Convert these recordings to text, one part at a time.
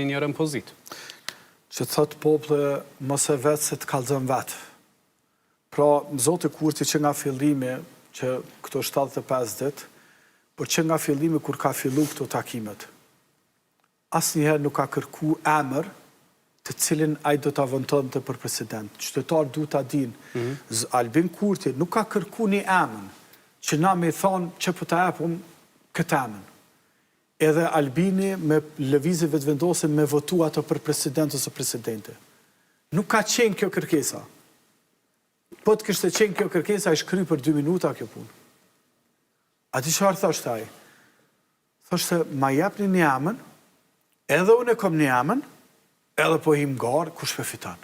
një rëmpozit. Që thot poplë mos e vetë se të kallëzon vetë. Pra, Zoti Kurti që nga fillimi, që këto 75 ditë, por që nga fillimi kur ka fillu këto takimet, asnjëherë nuk ka kërku emër të cilin ai do ta vontonte për president. Qytetarët duhet ta dinë, Albin Kurti nuk ka kërku një emër që na me thonë që po ta japum këtë emër. Edhe Albini me lëvizje vetëvendose me votu ato për president ose presidente. Nuk ka qenë kjo kërkesa. Po të kishte qenë kjo kërkesa, i shkry për 2 minuta kjo punë. A ti çfarë thoshte ai? Thoshte, ma jepni një emër, edhe unë e kom një emër, edhe po him garë, kush përfiton.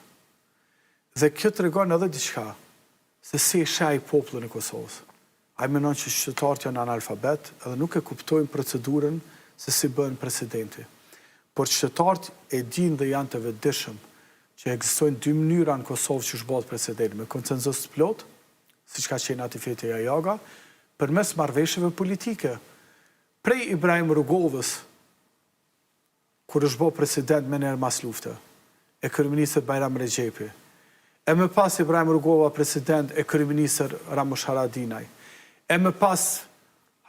Dhe kjo tregon edhe diçka, se si e sheh popullin e Kosovës. Ai mendon që qytetarët janë analfabet, edhe nuk e kuptojnë procedurën se si bën presidenti. Por qytetarët e dinë dhe janë të vetëdijshëm që ekzistojnë 2 mënyra në Kosovë që shbohet presidenti, me konsenzus të plot, siç ka qenë aty Feti Jajaga, përmes marrëveshjeve politike. Prej Ibrahim Rrugovës, kur është bërë president me njerë mas lufte, e kryeministër Bajram Rexhepi, e më pas Ibrahim Rrugova president e kryeministër Ramush Haradinaj, e më pas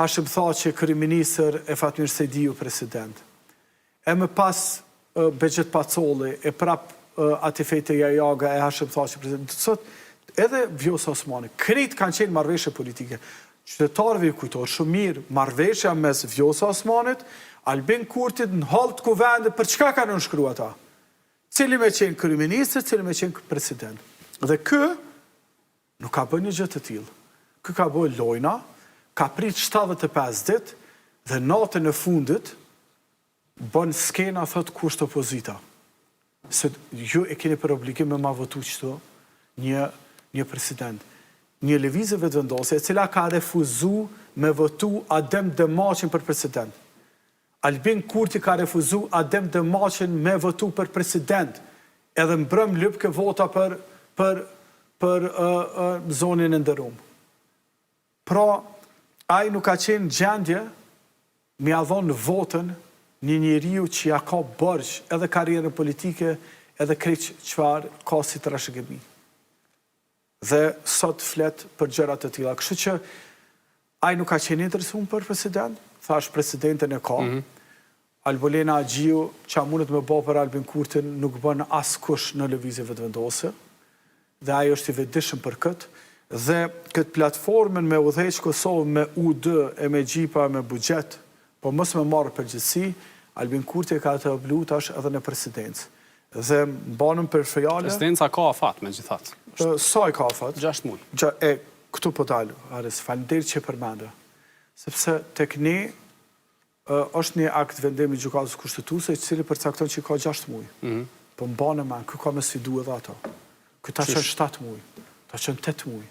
Hashim Thaçi kryeministër e Fatmir Sejdiu president, e më pas Bexhet Pacolli e prap ati Feti Jajaga e Hashim Thaçi president. Sot edhe Vjosa Osmani, krejt kanë qenë marrëveshje politike. Qytetarëve i kujtohet shumë mirë marrëveshja mes Vjosa Osmanit, Albin Kurtit në halë të kuvende, për çka kanë nënshkruar ata? Cili me qenë kryeministër, cili me qenë president. Dhe kë nuk ka bërë një gjë të tillë. Kë ka bërë lojna, ka prit 75 ditë dhe natën e fundit bën skena thot kusht opozita. Se ju e keni për obligim me ma votu qëto një president. Një lëvizje vetëvendose e cila ka refuzu me votu Adem Demaçin për president. Albin Kurti ka refuzu Adem Demaçin me votu për president, edhe mbrëm lyp ke vota për zonin e ndërum. Pra, ai nuk ka qenë gjendje me ia dhënë votën një njeriu që ja ka borxh edhe karrierën politike, edhe krejt çfarë ka si trashëgimi. Dhe sot flet për gjëra të tilla. Kështu që ai nuk ka qenë interesuar për president, thash presidenten e ka. Albolena Agjiu, që mundet me bë për Albin Kurtin, nuk bën askush në lëvizje vetëvendose, dhe ai është i vetëdijshëm për këtë. Dhe këtë platformën me udhëheq Kosovën me U2 e me gjipa me buxhet, po mos me marrë përgjegjësi, Albin Kurti ka të oblu tash edhe në presidencë. Dhe banëm për fjale... Presidenca ka afat, me gjithatë. Sa i ka afat? 6 muaj. Këtu po dalë, Aris, faleminderit që e përmende. Sepse tek ne është një akt vendimi gjykatës kushtetuese i cili përcakton që ka 6 muaj. Po mbanë me, kë ka me sfidu edhe ato. Kë ta qenë 7 muaj, ta qenë 8 muaj.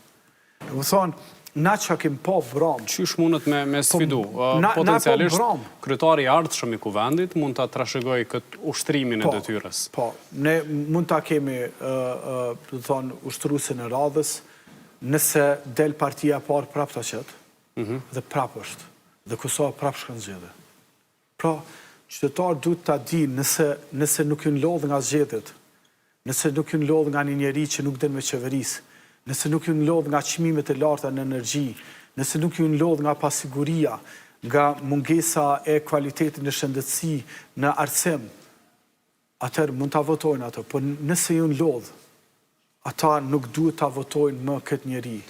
Dhe më thonë, na që kim po vram. Qysh mundet me sfidu? Potencialisht, kryetari i ardhshëm i kuvendit mund ta trashëgoj këtë ushtrimin e detyrës. Po, ne mund ta kemi, do të thonë, ushtruesin e radhës, nëse del partia parë prap ta qetë, dhe prap është, dhe Kosova prap shkon zgjedhje. Pra, qytetarët duhet ta dinë nëse nuk ju lodh nga zgjedhjet, nëse nuk ju lodh nga një njeri që nuk den me qeverisë, nëse nuk ju lodh nga çmimet e larta në energji, nëse nuk ju lodh nga pasiguria, nga mungesa e kualitetit në shëndetësi, në arsim, atëherë mund ta votojnë ato, por nëse ju lodh, ata nuk duhet ta votojnë më këtë njeri.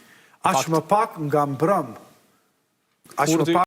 Aq më pak nga mbrëm. Aq më pak